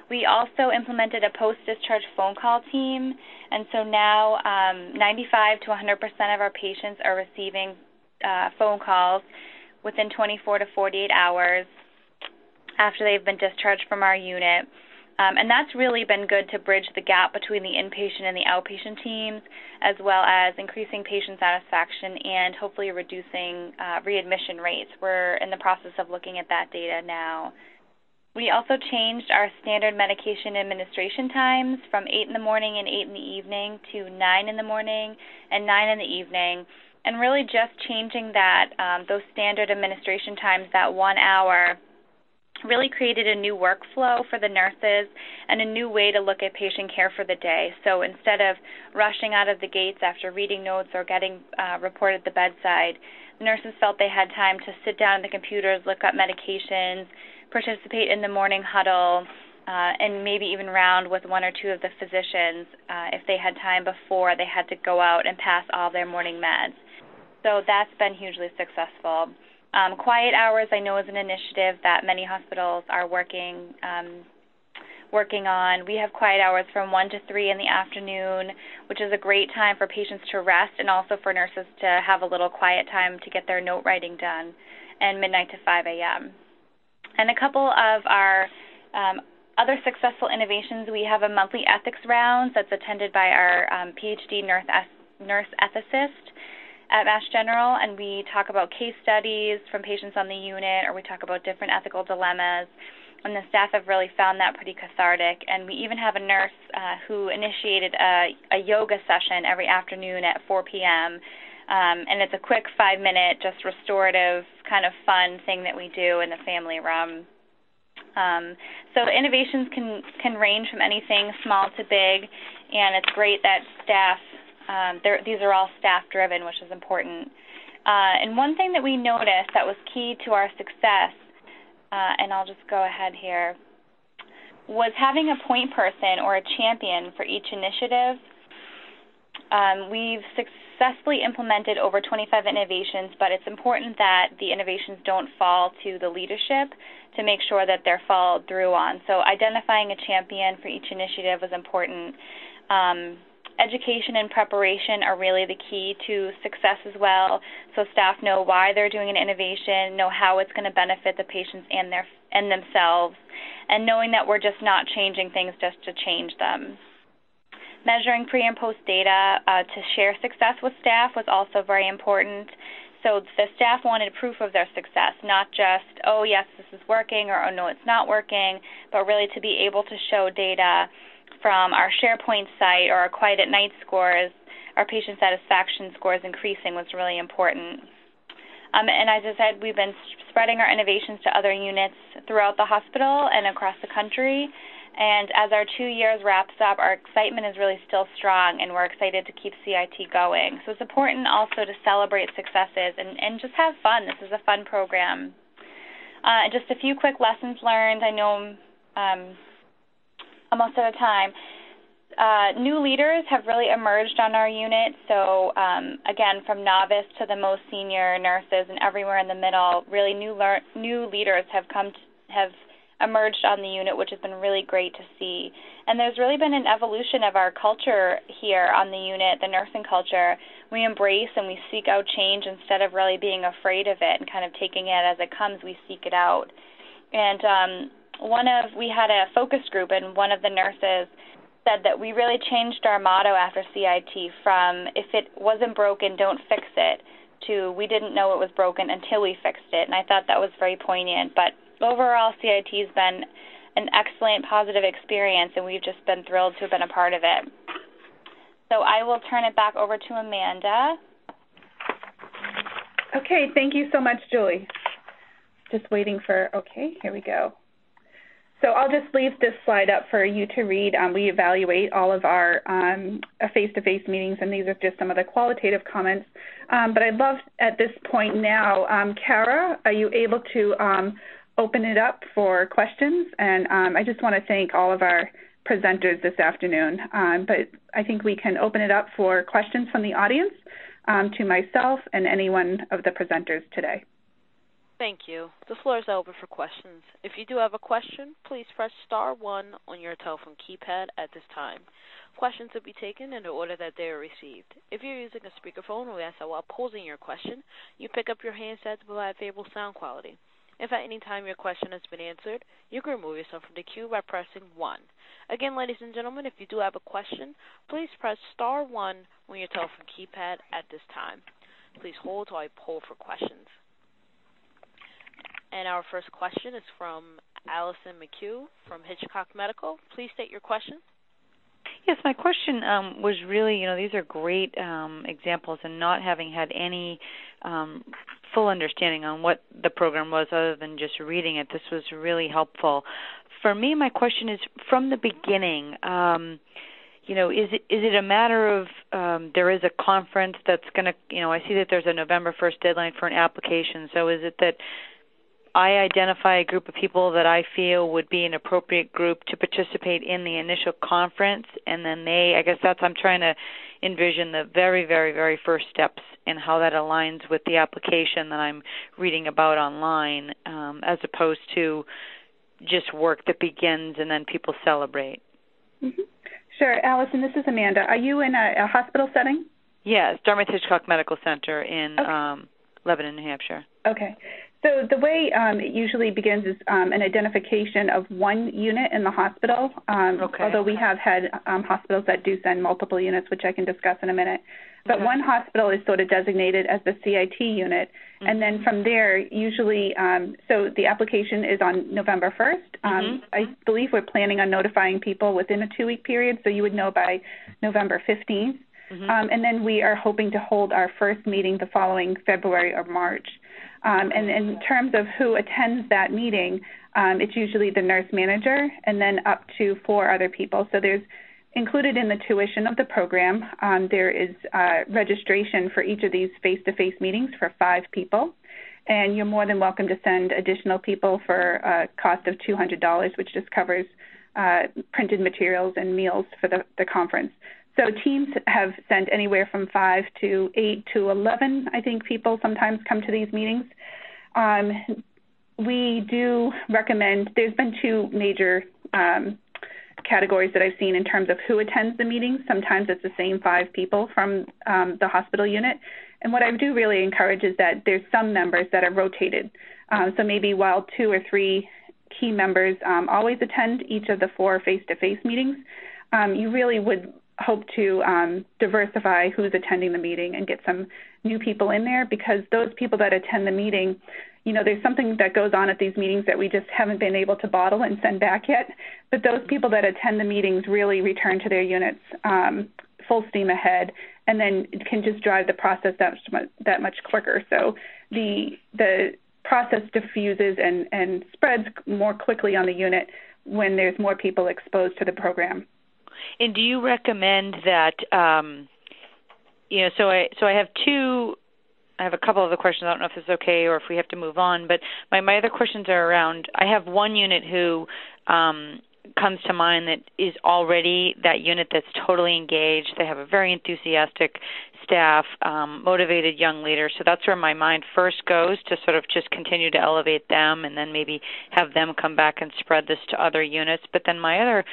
We also implemented a post-discharge phone call team, and so now 95 to 100% of our patients are receiving phone calls within 24 to 48 hours after they've been discharged from our unit. And that's really been good to bridge the gap between the inpatient and the outpatient teams, as well as increasing patient satisfaction and hopefully reducing readmission rates. We're in the process of looking at that data now. We also changed our standard medication administration times from 8 in the morning and 8 in the evening to 9 in the morning and 9 in the evening, and really just changing that, those standard administration times, that 1 hour, really created a new workflow for the nurses and a new way to look at patient care for the day. So instead of rushing out of the gates after reading notes or getting reported at the bedside, the nurses felt they had time to sit down at the computers, look up medications, participate in the morning huddle, and maybe even round with one or two of the physicians if they had time before they had to go out and pass all their morning meds. So that's been hugely successful. Quiet hours, I know, is an initiative that many hospitals are working on. We have quiet hours from 1 to 3 in the afternoon, which is a great time for patients to rest and also for nurses to have a little quiet time to get their note writing done, and midnight to 5 a.m. And a couple of our other successful innovations, we have a monthly ethics round that's attended by our PhD nurse ethicist at Mass General, and we talk about case studies from patients on the unit, or we talk about different ethical dilemmas, and the staff have really found that pretty cathartic. And we even have a nurse who initiated a yoga session every afternoon at 4 p.m., and it's a quick 5-minute, just restorative, kind of fun thing that we do in the family room. So the innovations can range from anything small to big, and it's great that staff, these are all staff-driven, which is important. And one thing that we noticed that was key to our success, and I'll just go ahead here, was having a point person or a champion for each initiative. We've successfully implemented over 25 innovations, but it's important that the innovations don't fall to the leadership to make sure that they're followed through on. So identifying a champion for each initiative was important. Education and preparation are really the key to success as well, so staff know why they're doing an innovation, know how it's going to benefit the patients and themselves, and knowing that we're just not changing things just to change them. Measuring pre- and post data to share success with staff was also very important. So the staff wanted proof of their success, not just, oh, yes, this is working, or, oh, no, it's not working, but really to be able to show data from our SharePoint site or our quiet at night scores, our patient satisfaction scores increasing was really important. And as I said, we've been spreading our innovations to other units throughout the hospital and across the country. And as our 2 years wraps up, our excitement is really still strong, and we're excited to keep CIT going. So it's important also to celebrate successes and just have fun. This is a fun program. And just a few quick lessons learned. I know almost out of time. New leaders have really emerged on our unit. So, again, from novice to the most senior nurses and everywhere in the middle, really new leaders have emerged on the unit, which has been really great to see. And there's really been an evolution of our culture here on the unit, the nursing culture. We embrace and we seek out change instead of really being afraid of it and kind of taking it as it comes. We seek it out. And we had a focus group, and one of the nurses said that we really changed our motto after CIT from if it wasn't broken, don't fix it, to we didn't know it was broken until we fixed it. And I thought that was very poignant. But overall, CIT has been an excellent, positive experience, and we've just been thrilled to have been a part of it. So I will turn it back over to Amanda. Okay, thank you so much, Julie. Just waiting for, okay, here we go. So I'll just leave this slide up for you to read. We evaluate all of our face-to-face meetings, and these are just some of the qualitative comments. But I'd love at this point now, Kara, are you able to open it up for questions? And I just want to thank all of our presenters this afternoon. But I think we can open it up for questions from the audience to myself and any one of the presenters today. Thank you. The floor is open for questions. If you do have a question, please press *1 on your telephone keypad at this time. Questions will be taken in the order that they are received. If you're using a speakerphone, we ask that while posing your question, you pick up your handset to provide favorable sound quality. If at any time your question has been answered, you can remove yourself from the queue by pressing 1. Again, ladies and gentlemen, if you do have a question, please press *1 on your telephone keypad at this time. Please hold while I poll for questions. And our first question is from Allison McHugh from Hitchcock Medical. Please state your question. Yes, my question was really, these are great examples, and not having had any full understanding on what the program was other than just reading it, this was really helpful. For me, my question is, from the beginning, is it a matter of there is a conference that's going to, I see that there's a November 1st deadline for an application, so is it that I identify a group of people that I feel would be an appropriate group to participate in the initial conference, and then I'm trying to envision the very, very, very first steps and how that aligns with the application that I'm reading about online, as opposed to just work that begins and then people celebrate. Mm-hmm. Sure. Allison, this is Amanda. Are you in a hospital setting? Yes, Dartmouth Hitchcock Medical Center in Lebanon, New Hampshire. Okay. So the way it usually begins is an identification of one unit in the hospital, although we have had hospitals that do send multiple units, which I can discuss in a minute. But one hospital is sort of designated as the CIT unit, and then from there, usually, so the application is on November 1st. I believe we're planning on notifying people within a 2-week period, so you would know by November 15th. And then we are hoping to hold our first meeting the following February or March. And in terms of who attends that meeting, it's usually the nurse manager and then up to 4 other people. So there's included in the tuition of the program, there is registration for each of these face-to-face meetings for 5 people. And you're more than welcome to send additional people for a cost of $200, which just covers printed materials and meals for the conference. So teams have sent anywhere from 5 to 8 to 11, I think, people sometimes come to these meetings. We do recommend, there's been 2 major categories that I've seen in terms of who attends the meetings. Sometimes it's the same 5 people from the hospital unit. And what I do really encourage is that there's some members that are rotated. So maybe while 2 or 3 key members always attend each of the 4 face-to-face meetings, you really would hope to diversify who's attending the meeting and get some new people in there, because those people that attend the meeting, there's something that goes on at these meetings that we just haven't been able to bottle and send back yet. But those people that attend the meetings really return to their units full steam ahead, and then it can just drive the process that much quicker. So the process diffuses and spreads more quickly on the unit when there's more people exposed to the program. And do you recommend that, so I have a couple of the questions. I don't know if it's okay or if we have to move on, but my other questions are around, I have one unit who comes to mind that is already that unit that's totally engaged. They have a very enthusiastic staff, motivated young leaders. So that's where my mind first goes, to sort of just continue to elevate them and then maybe have them come back and spread this to other units. But then my other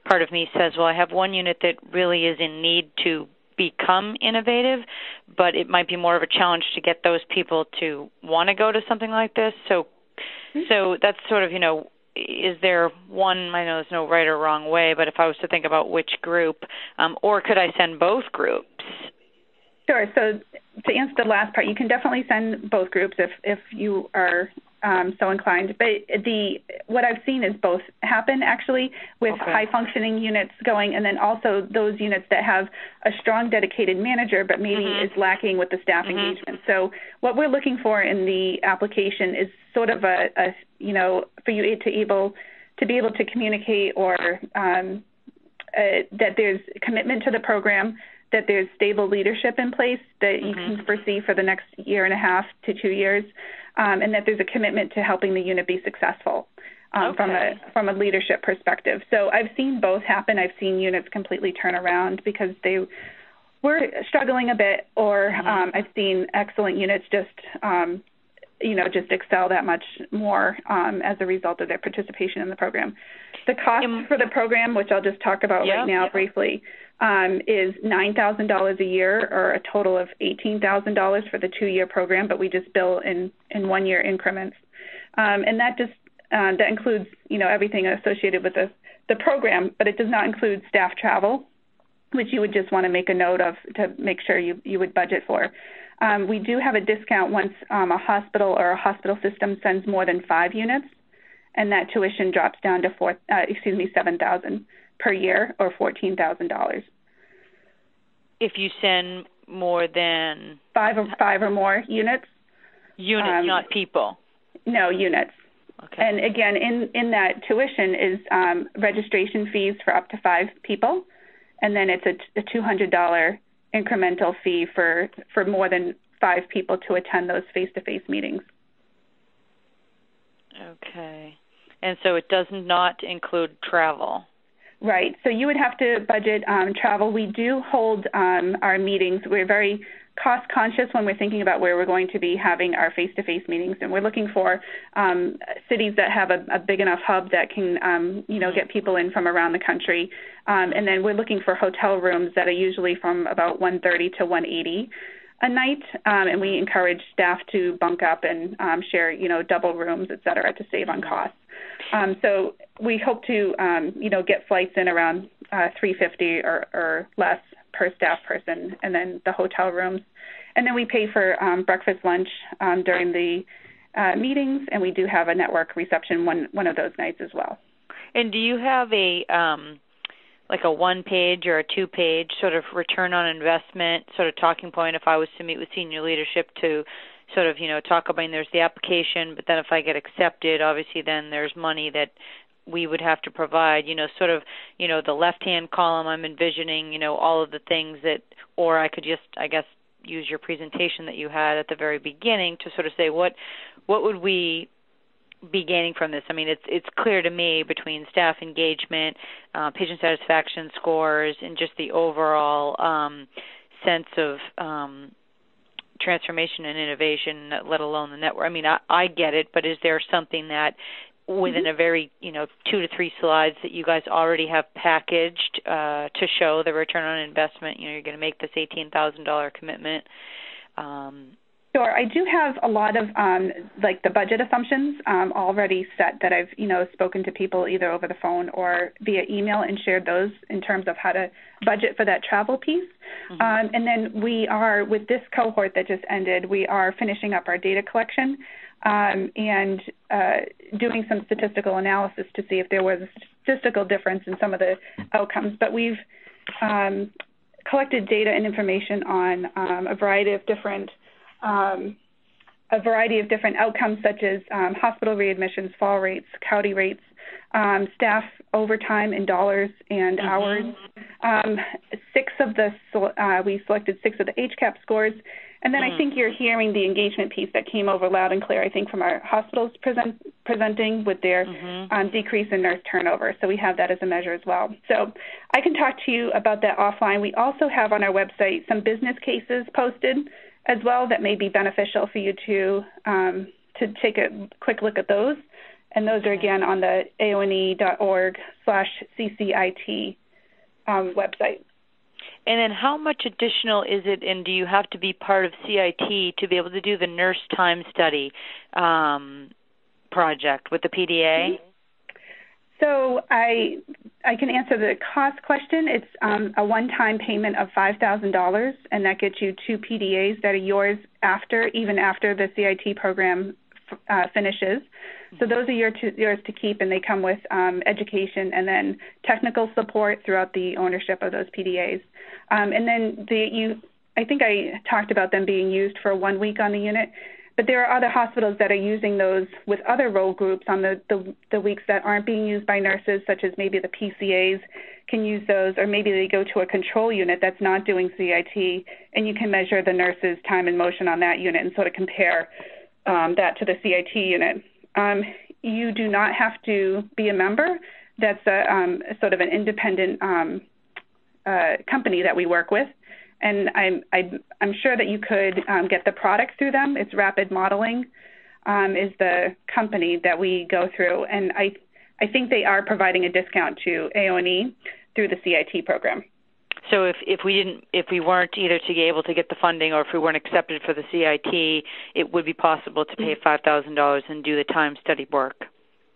part of me says, well, I have one unit that really is in need to become innovative, but it might be more of a challenge to get those people to want to go to something like this. So that's sort of, is there one, I know there's no right or wrong way, but if I was to think about which group, or could I send both groups? Sure. So to answer the last part, you can definitely send both groups if you are so inclined. But what I've seen is both happen, actually, with high-functioning units going, and then also those units that have a strong, dedicated manager, but maybe is lacking with the staff engagement. So what we're looking for in the application is sort of for you to be able to communicate, or that there's commitment to the program, that there's stable leadership in place that you can foresee for the next 1.5 to 2 years, and that there's a commitment to helping the unit be successful from a leadership perspective. So I've seen both happen. I've seen units completely turn around because they were struggling a bit, or I've seen excellent units just excel that much more as a result of their participation in the program. The cost for the program, which I'll just talk about right now briefly, is $9,000 a year, or a total of $18,000 for the 2-year program, but we just bill in 1-year increments. And that just that includes, everything associated with the program, but it does not include staff travel, which you would just want to make a note of to make sure you would budget for. We do have a discount once a hospital or a hospital system sends more than 5 units, and that tuition drops down to $7,000 per year, or $14,000. If you send more than five or more units. Units, not people. No, units. Okay. And again, in that tuition is registration fees for up to 5 people, and then it's a $200 incremental fee for more than 5 people to attend those face-to-face meetings. Okay. And so it does not include travel. Right. So you would have to budget travel. We do hold our meetings. We're very cost-conscious when we're thinking about where we're going to be having our face-to-face meetings, and we're looking for cities that have a big enough hub that can, get people in from around the country. And then we're looking for hotel rooms that are usually from about $130 to $180 a night, and we encourage staff to bunk up and share, double rooms, et cetera, to save on costs. So we hope to, get flights in around $350 or less per staff person, and then the hotel rooms. And then we pay for breakfast, lunch during the meetings, and we do have a network reception one of those nights as well. And do you have a 1-page or a 2-page sort of return on investment sort of talking point if I was to meet with senior leadership to sort of, talk about, there's the application, but then if I get accepted, obviously then there's money that we would have to provide, sort of, the left-hand column I'm envisioning, all of the things that, or I could just, I guess, use your presentation that you had at the very beginning to sort of say what would we be gaining from this? I mean, it's clear to me between staff engagement, patient satisfaction scores, and just the overall sense of transformation and innovation, let alone the network. I mean, I get it, but is there something that within a very, 2 to 3 slides that you guys already have packaged to show the return on investment? You're going to make this $18,000 commitment. Sure. I do have a lot of the budget assumptions already set that I've spoken to people either over the phone or via email and shared those in terms of how to budget for that travel piece. And then we are, with this cohort that just ended, we are finishing up our data collection and doing some statistical analysis to see if there was a statistical difference in some of the outcomes. But we've collected data and information on a variety of different outcomes, such as hospital readmissions, fall rates, CAUTI rates, staff overtime in dollars and hours, 6 we selected 6 of the HCAP scores. And then I think you're hearing the engagement piece that came over loud and clear, I think, from our hospitals presenting with their decrease in nurse turnover. So we have that as a measure as well. So I can talk to you about that offline. We also have on our website some business cases posted as well that may be beneficial for you to take a quick look at those. And those are, again, on the aone.org/CCIT website. And then how much additional is it, and do you have to be part of CIT to be able to do the nurse time study project with the PDA? So I can answer the cost question. It's a one-time payment of $5,000, and that gets you 2 PDAs that are yours even after the CIT program finishes. So those are yours to keep, and they come with education and then technical support throughout the ownership of those PDAs. And then I think I talked about them being used for 1 week on the unit, but there are other hospitals that are using those with other role groups on the weeks that aren't being used by nurses, such as maybe the PCAs can use those, or maybe they go to a control unit that's not doing CIT, and you can measure the nurse's time and motion on that unit and sort of compare that to the CIT unit. You do not have to be a member. That's a sort of an independent company that we work with, and I'm sure that you could get the product through them. It's Rapid Modeling is the company that we go through, and I think they are providing a discount to AONE through the CIT program. So if we weren't either to be able to get the funding, or if we weren't accepted for the CIT, it would be possible to pay $5,000 and do the time study work.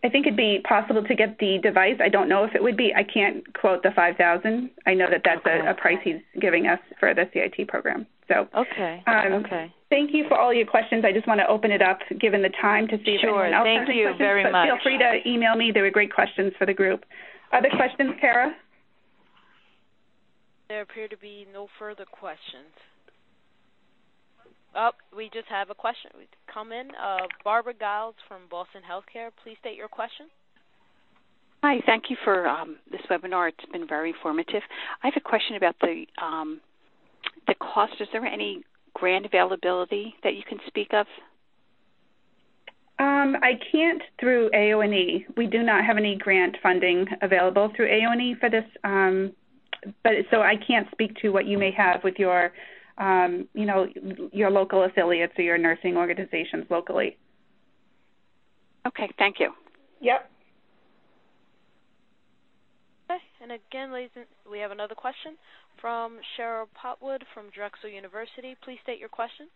I think it'd be possible to get the device. I don't know if it would be. I can't quote the $5,000. I know that's a price he's giving us for the CIT program. So okay. Thank you for all your questions. I just want to open it up, given the time, to see if anyone else has any questions. Sure. Thank you very much. Feel free to email me. They were great questions for the group. Other questions, Kara? There appear to be no further questions. We just have a question come in. Barbara Giles from Boston Healthcare. Please state your question. Hi, thank you for this webinar. It's been very informative. I have a question about the cost. Is there any grant availability that you can speak of? I can't through AONE. We do not have any grant funding available through AONE for this, but so I can't speak to what you may have with your your local affiliates or your nursing organizations locally. Okay, thank you. Yep. Okay, and again, we have another question from Cheryl Potwood from Drexel University. Please state your question.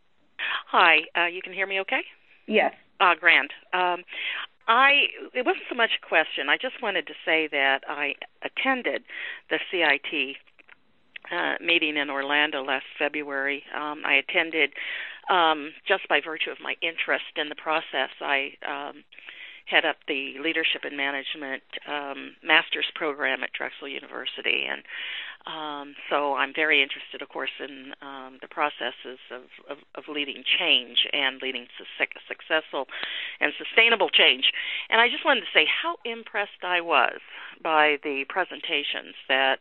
Hi, you can hear me okay? Yes. Grand. It wasn't so much a question. I just wanted to say that I attended the CIT meeting in Orlando last February. I attended just by virtue of my interest in the process. I head up the Leadership and Management Master's Program at Drexel University, and so I'm very interested, of course, in the processes of leading change and leading successful and sustainable change. And I just wanted to say how impressed I was by the presentations that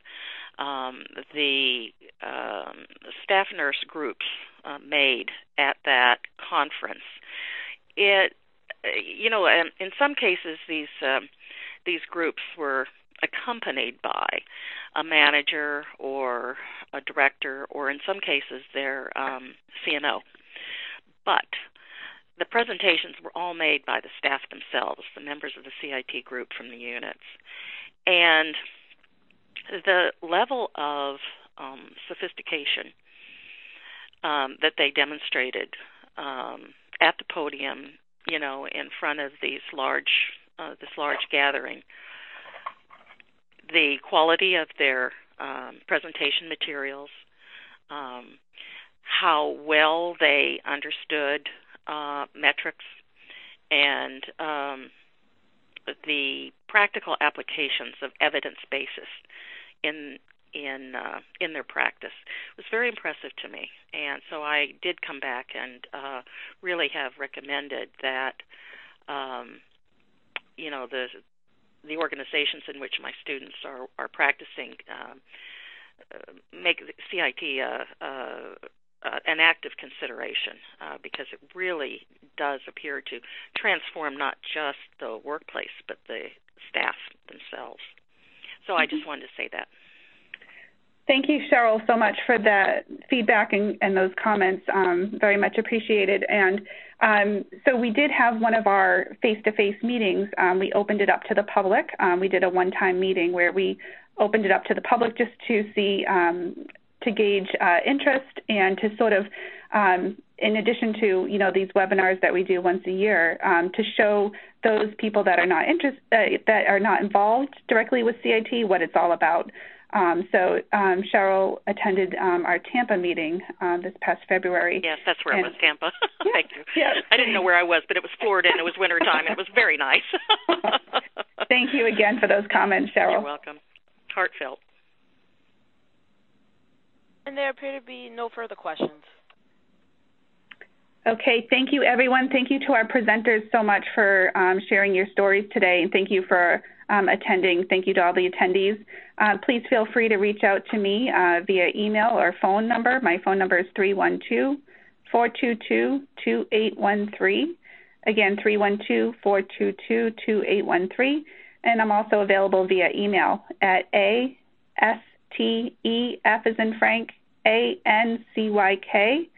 the staff nurse groups made at that conference. In some cases, these groups were accompanied by a manager or a director, or in some cases their CNO. But the presentations were all made by the staff themselves, the members of the CIT group from the units. And the level of sophistication that they demonstrated at the podium, in front of this large gathering, the quality of their presentation materials, how well they understood metrics, and the practical applications of evidence basis in their practice was very impressive to me. And so I did come back and really have recommended that the organizations in which my students are practicing make the CIT an active consideration because it really does appear to transform not just the workplace but the staff themselves. So I just wanted to say that. Thank you, Cheryl, so much for the feedback and those comments. Very much appreciated. And so we did have one of our face-to-face meetings. We opened it up to the public. We did a one-time meeting where we opened it up to the public just to see, to gauge interest and to sort of, in addition to, these webinars that we do once a year, to show those people that are not that are not involved directly with CIT what it's all about. So Cheryl attended our Tampa meeting this past February. Yes, that's where it was, Tampa. Yeah, Thank you. Yeah. I didn't know where I was, but it was Florida and it was wintertime and it was very nice. Thank you again for those comments, Cheryl. You're welcome. Heartfelt. And there appear to be no further questions. Okay, thank you, everyone. Thank you to our presenters so much for sharing your stories today, and thank you for attending. Thank you to all the attendees. Please feel free to reach out to me via email or phone number. My phone number is 312-422-2813. Again, 312-422-2813. And I'm also available via email at ASTEF as in Frank, ANCYK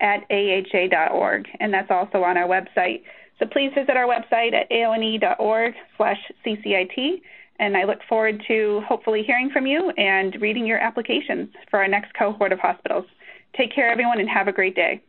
@AHA.org, and that's also on our website. So please visit our website at aone.org/CCIT, and I look forward to hopefully hearing from you and reading your applications for our next cohort of hospitals. Take care, everyone, and have a great day.